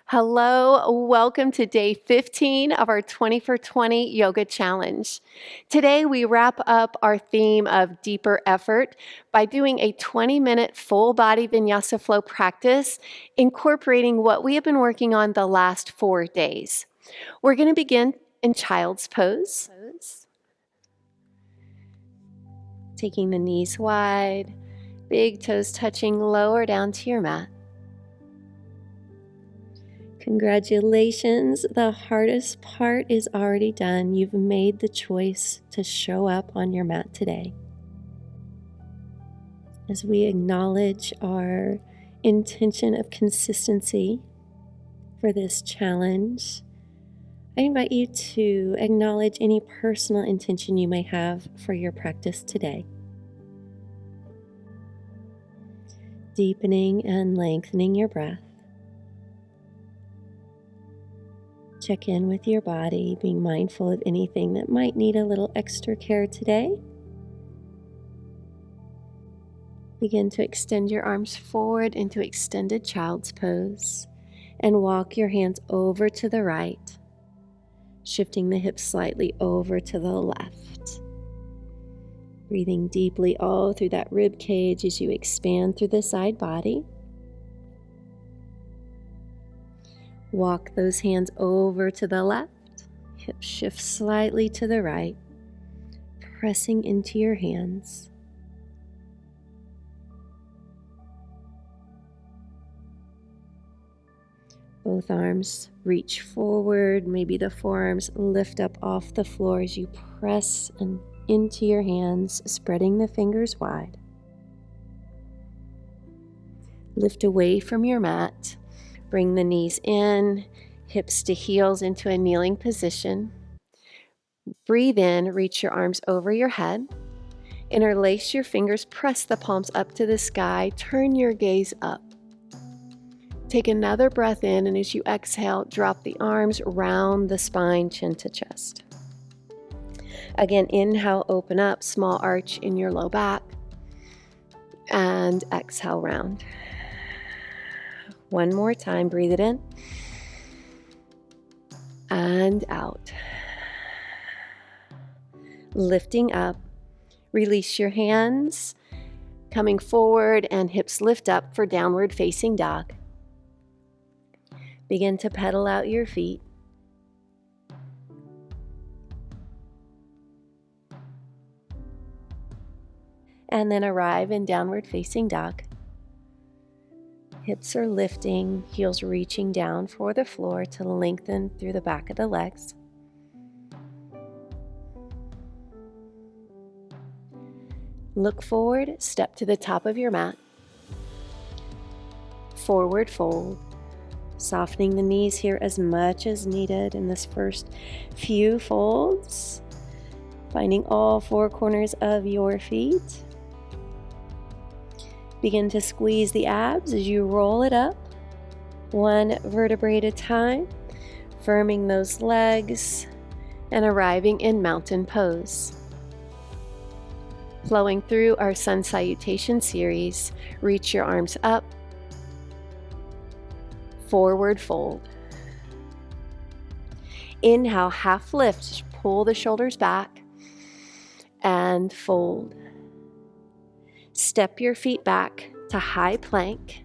Hello, welcome to day 15 of our 20 for 20 yoga challenge. Today we wrap up our theme of deeper effort by doing a 20-minute full body vinyasa flow practice, incorporating what we have been working on the last 4 days. We're going to begin in child's pose. Taking the knees wide, big toes touching lower down to your mat. Congratulations, the hardest part is already done. You've made the choice to show up on your mat today. As we acknowledge our intention of consistency for this challenge, I invite you to acknowledge any personal intention you may have for your practice today. Deepening and lengthening your breath. Check in with your body, being mindful of anything that might need a little extra care today. Begin to extend your arms forward into extended child's pose and walk your hands over to the right, shifting the hips slightly over to the left. Breathing deeply all through that rib cage as you expand through the side body. Walk those hands over to the left, hips shift slightly to the right, pressing into your hands. Both arms reach forward, maybe the forearms lift up off the floor as you press into your hands, spreading the fingers wide. Lift away from your mat. Bring the knees in, hips to heels into a kneeling position. Breathe in, reach your arms over your head. Interlace your fingers, press the palms up to the sky, turn your gaze up. Take another breath in, and as you exhale, drop the arms round the spine, chin to chest. Again, inhale, open up, small arch in your low back, and exhale, round. One more time, breathe it in and out. Lifting up, release your hands, coming forward and hips lift up for downward facing dog. Begin to pedal out your feet. And then arrive in downward facing dog. Hips are lifting, heels reaching down for the floor to lengthen through the back of the legs. Look forward, step to the top of your mat. Forward fold, softening the knees here as much as needed in this first few folds. Finding all four corners of your feet. Begin to squeeze the abs as you roll it up, one vertebrae at a time, firming those legs and arriving in mountain pose. Flowing through our sun salutation series, reach your arms up, forward fold. Inhale, half lift, pull the shoulders back and fold. Step your feet back to high plank.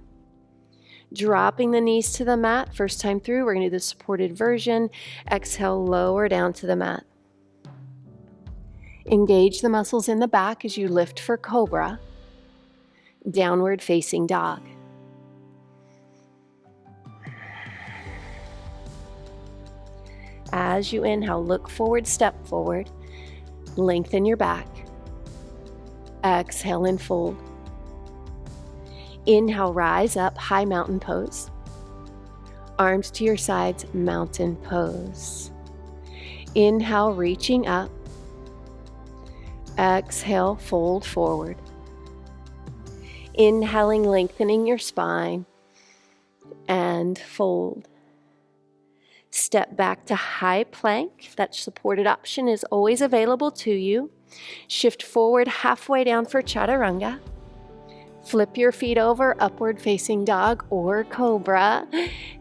Dropping the knees to the mat. First time through, we're going to do the supported version. Exhale, lower down to the mat. Engage the muscles in the back as you lift for Cobra. Downward facing dog. As you inhale, look forward, step forward. Lengthen your back. Exhale and fold. Inhale, rise up, high mountain pose. Arms to your sides, mountain pose. Inhale, reaching up. Exhale, fold forward. Inhaling, lengthening your spine, and fold. Step back to high plank. That supported option is always available to you. Shift forward halfway down for chaturanga. Flip your feet over, upward facing dog or cobra,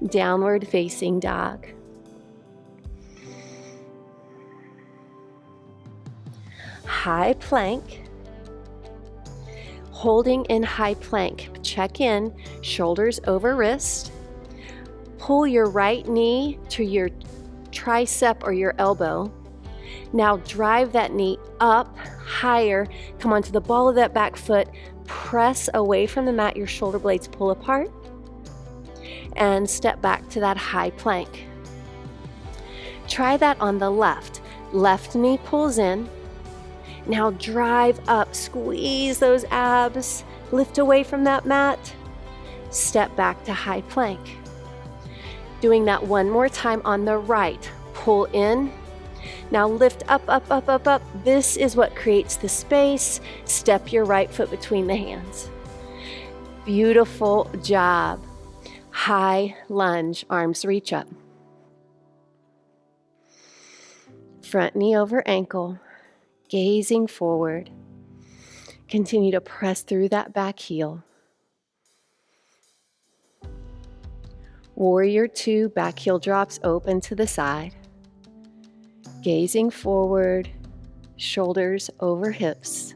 downward facing dog. High plank. Holding in high plank, check in, shoulders over wrist. Pull your right knee to your tricep or your elbow. Now drive that knee up higher, come onto the ball of that back foot, press away from the mat, your shoulder blades pull apart, and step back to that high plank. Try that on the left. Left knee pulls in. Now drive up, squeeze those abs, lift away from that mat, step back to high plank. Doing that one more time on the right. Pull in. Now lift up, up, up, up, up. This is what creates the space. Step your right foot between the hands. Beautiful job. High lunge, arms reach up. Front knee over ankle, gazing forward. Continue to press through that back heel. Warrior 2, back heel drops open to the side. Gazing forward, shoulders over hips.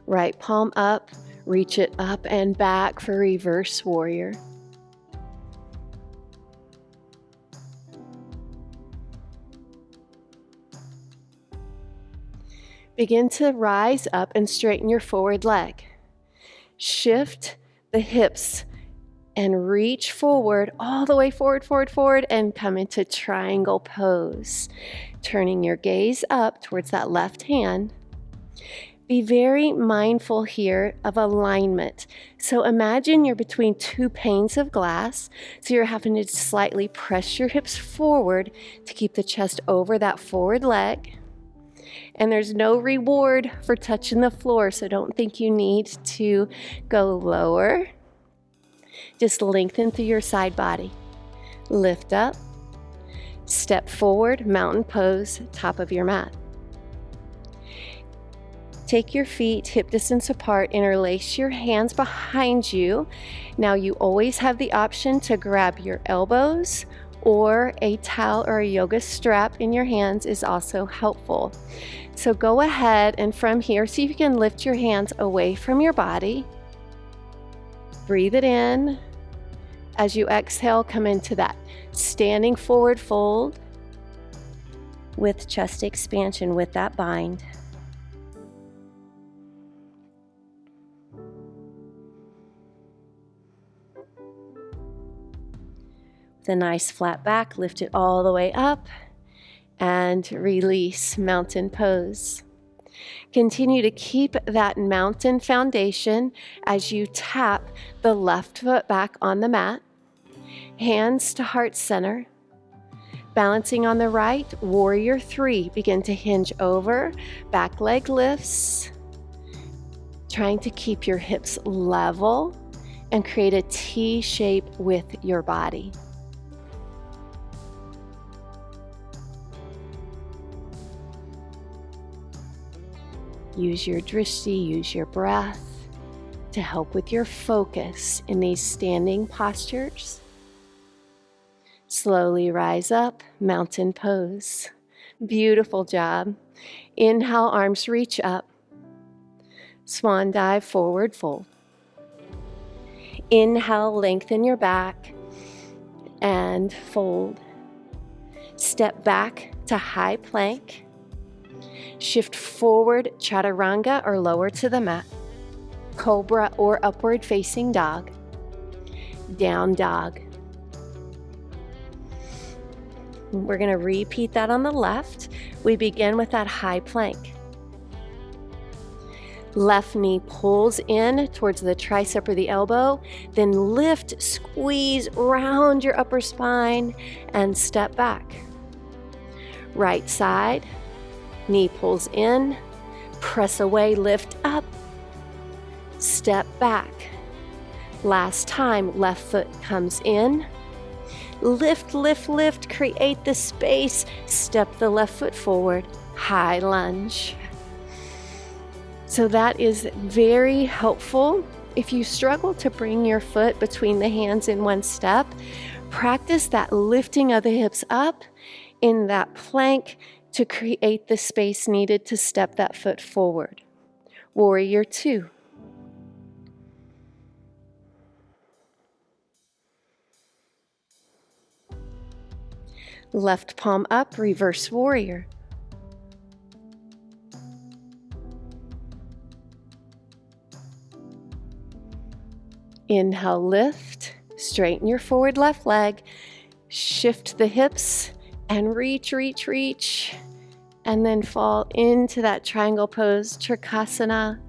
Right palm up, reach it up and back for reverse warrior. Begin to rise up and straighten your forward leg. Shift the hips and reach forward, all the way forward, forward, forward, and come into triangle pose. Turning your gaze up towards that left hand. Be very mindful here of alignment. So imagine you're between two panes of glass, so you're having to slightly press your hips forward to keep the chest over that forward leg. And there's no reward for touching the floor, so don't think you need to go lower. Just lengthen through your side body. Lift up, step forward, mountain pose, top of your mat. Take your feet hip distance apart, interlace your hands behind you. Now you always have the option to grab your elbows, or a towel or a yoga strap in your hands is also helpful. So go ahead and from here, see if you can lift your hands away from your body. Breathe it in. As you exhale, come into that standing forward fold with chest expansion with that bind. With a nice flat back, lift it all the way up and release, mountain pose. Continue to keep that mountain foundation as you tap the left foot back on the mat. Hands to heart center. Balancing on the right, warrior 3. Begin to hinge over, back leg lifts. Trying to keep your hips level and create a T shape with your body. Use your drishti, use your breath to help with your focus in these standing postures. Slowly rise up, mountain pose. Beautiful job. Inhale, arms reach up. Swan dive, forward fold. Inhale, lengthen your back and fold. Step back to high plank. Shift forward, chaturanga or lower to the mat. Cobra or upward facing dog. Down dog. We're going to repeat that on the left. We begin with that high plank. Left knee pulls in towards the tricep or the elbow, then lift, squeeze, round your upper spine, and step back. Right side. Knee pulls in, press away, lift up, step back. Last time, left foot comes in, lift, lift, lift, create the space, step the left foot forward, high lunge. So that is very helpful. If you struggle to bring your foot between the hands in one step, practice that lifting of the hips up in that plank to create the space needed to step that foot forward. Warrior two. Left palm up, reverse warrior. Inhale, lift, straighten your forward left leg, shift the hips and reach, reach, reach, and then fall into that triangle pose, Trikonasana.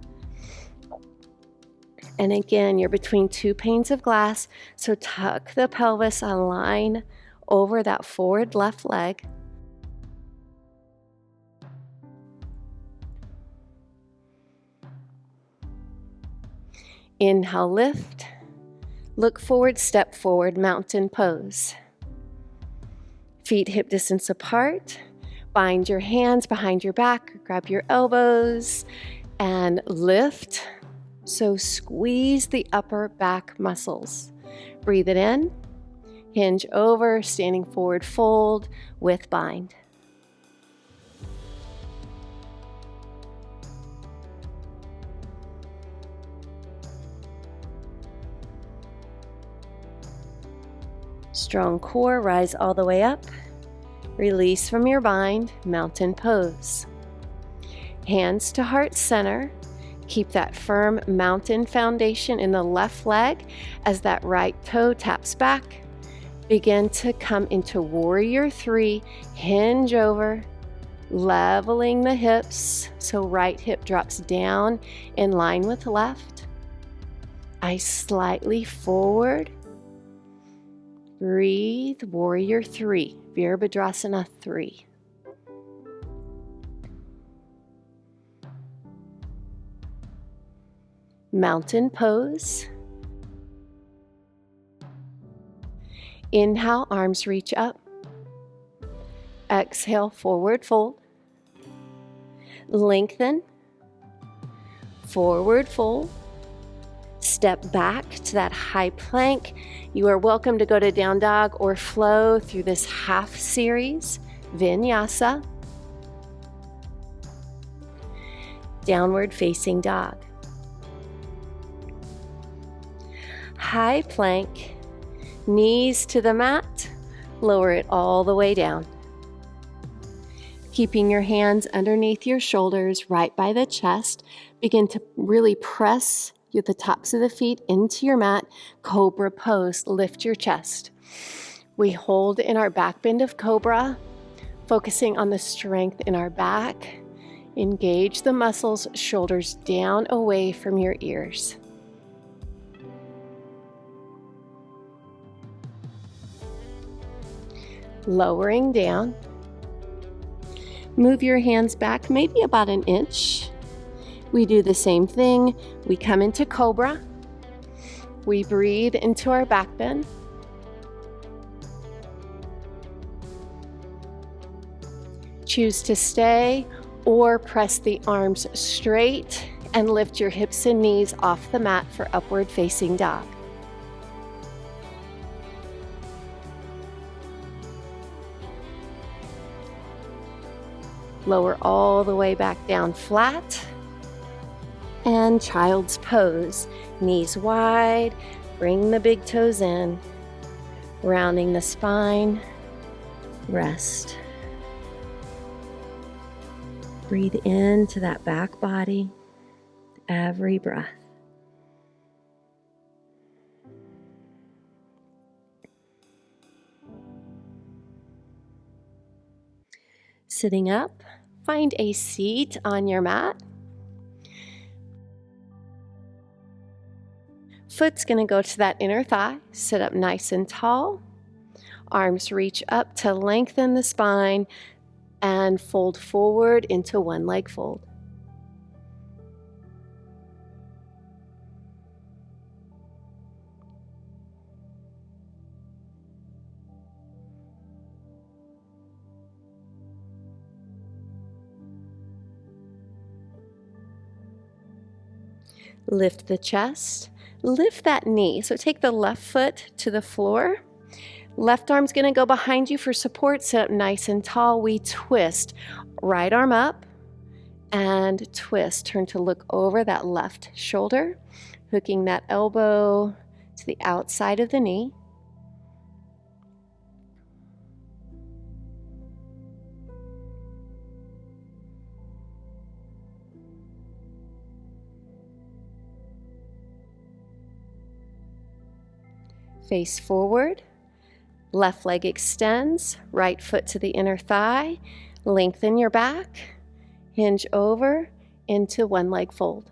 And again, you're between two panes of glass, so tuck the pelvis, align over that forward left leg. Inhale, lift, look forward, step forward, mountain pose. Feet hip distance apart, bind your hands behind your back, grab your elbows, and lift. So squeeze the upper back muscles. Breathe it in, hinge over, standing forward fold with bind. Strong core, rise all the way up. Release from your bind, mountain pose. Hands to heart center. Keep that firm mountain foundation in the left leg as that right toe taps back. Begin to come into warrior three, hinge over, leveling the hips, so right hip drops down in line with left. Eyes slightly forward. Breathe, warrior three, Virabhadrasana III. Mountain pose. Inhale, arms reach up. Exhale, forward fold. Lengthen. Forward fold. Step back to that high plank. You are welcome to go to down dog or flow through this half series, vinyasa. Downward facing dog. High plank, knees to the mat, lower it all the way down. Keeping your hands underneath your shoulders, right by the chest, begin to really press the tops of the feet into your mat, Cobra pose, lift your chest. We hold in our back bend of Cobra, focusing on the strength in our back. Engage the muscles, shoulders down away from your ears. Lowering down. Move your hands back maybe about an inch. We do the same thing. We come into Cobra. We breathe into our back bend. Choose to stay or press the arms straight and lift your hips and knees off the mat for upward facing dog. Lower all the way back down flat. And child's pose, knees wide, bring the big toes in, rounding the spine, rest. Breathe into that back body, every breath. Sitting up, find a seat on your mat. Foot's going to go to that inner thigh. Sit up nice and tall. Arms reach up to lengthen the spine and fold forward into one leg fold. Lift the chest, lift that knee. So take the left foot to the floor. Left arm's gonna go behind you for support. Sit up nice and tall. We twist. Right arm up and twist. Turn to look over that left shoulder, hooking that elbow to the outside of the knee. Face forward, left leg extends, right foot to the inner thigh, lengthen your back, hinge over into one leg fold.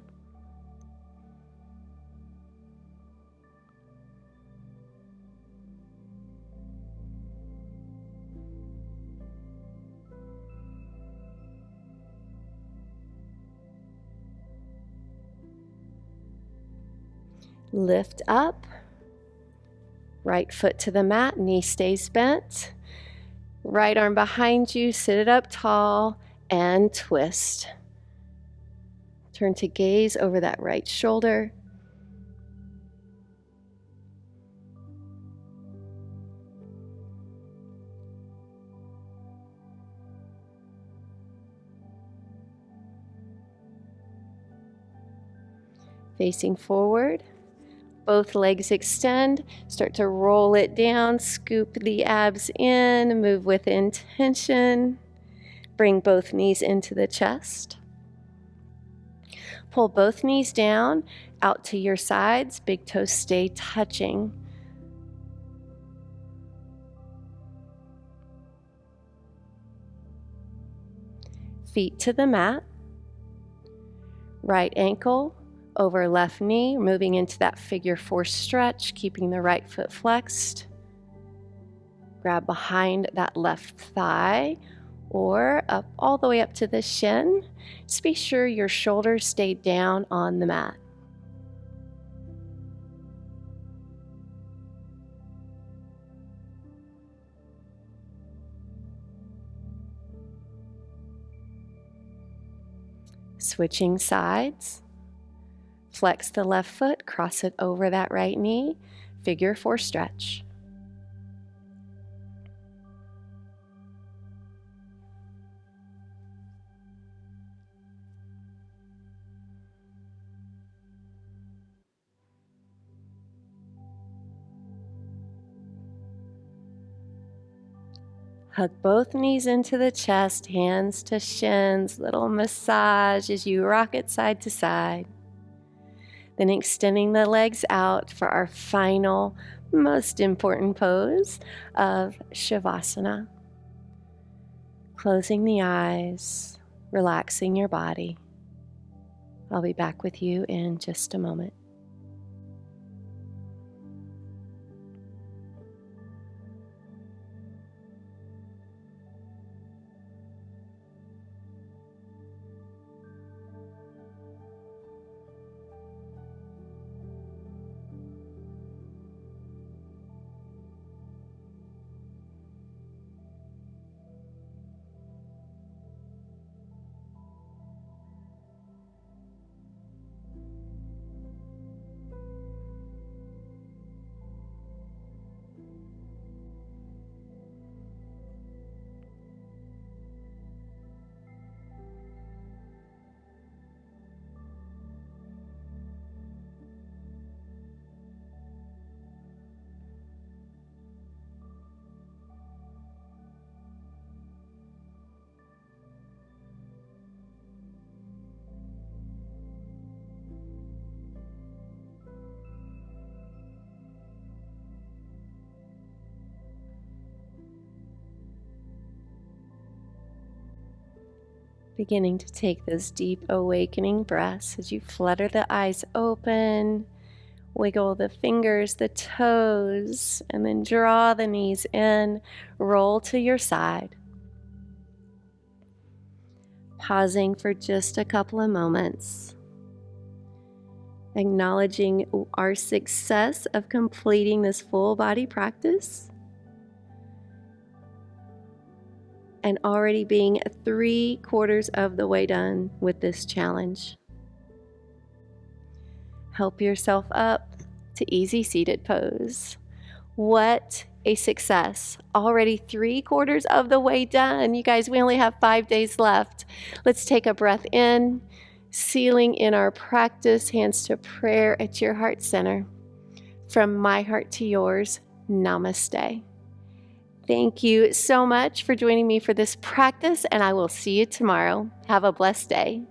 Lift up. Right foot to the mat, knee stays bent. Right arm behind you, sit it up tall and twist. Turn to gaze over that right shoulder. Facing forward. Both legs extend, start to roll it down, scoop the abs in, move with intention. Bring both knees into the chest. Pull both knees down, out to your sides, big toes stay touching. Feet to the mat. Right ankle over left knee, moving into that figure 4 stretch, keeping the right foot flexed. Grab behind that left thigh or up all the way up to the shin. Just be sure your shoulders stay down on the mat. Switching sides. Flex the left foot, cross it over that right knee, figure 4 stretch. Hug both knees into the chest, hands to shins, little massage as you rock it side to side. Then extending the legs out for our final, most important pose of Savasana. Closing the eyes, relaxing your body. I'll be back with you in just a moment. Beginning to take those deep awakening breaths as you flutter the eyes open, wiggle the fingers, the toes, and then draw the knees in, roll to your side. Pausing for just a couple of moments, acknowledging our success of completing this full body practice, and already being 3/4 of the way done with this challenge. Help yourself up to easy seated pose. What a success. Already 3/4 of the way done. You guys, we only have 5 days left. Let's take a breath in, sealing in our practice, hands to prayer at your heart center. From my heart to yours, namaste. Thank you so much for joining me for this practice, and I will see you tomorrow. Have a blessed day.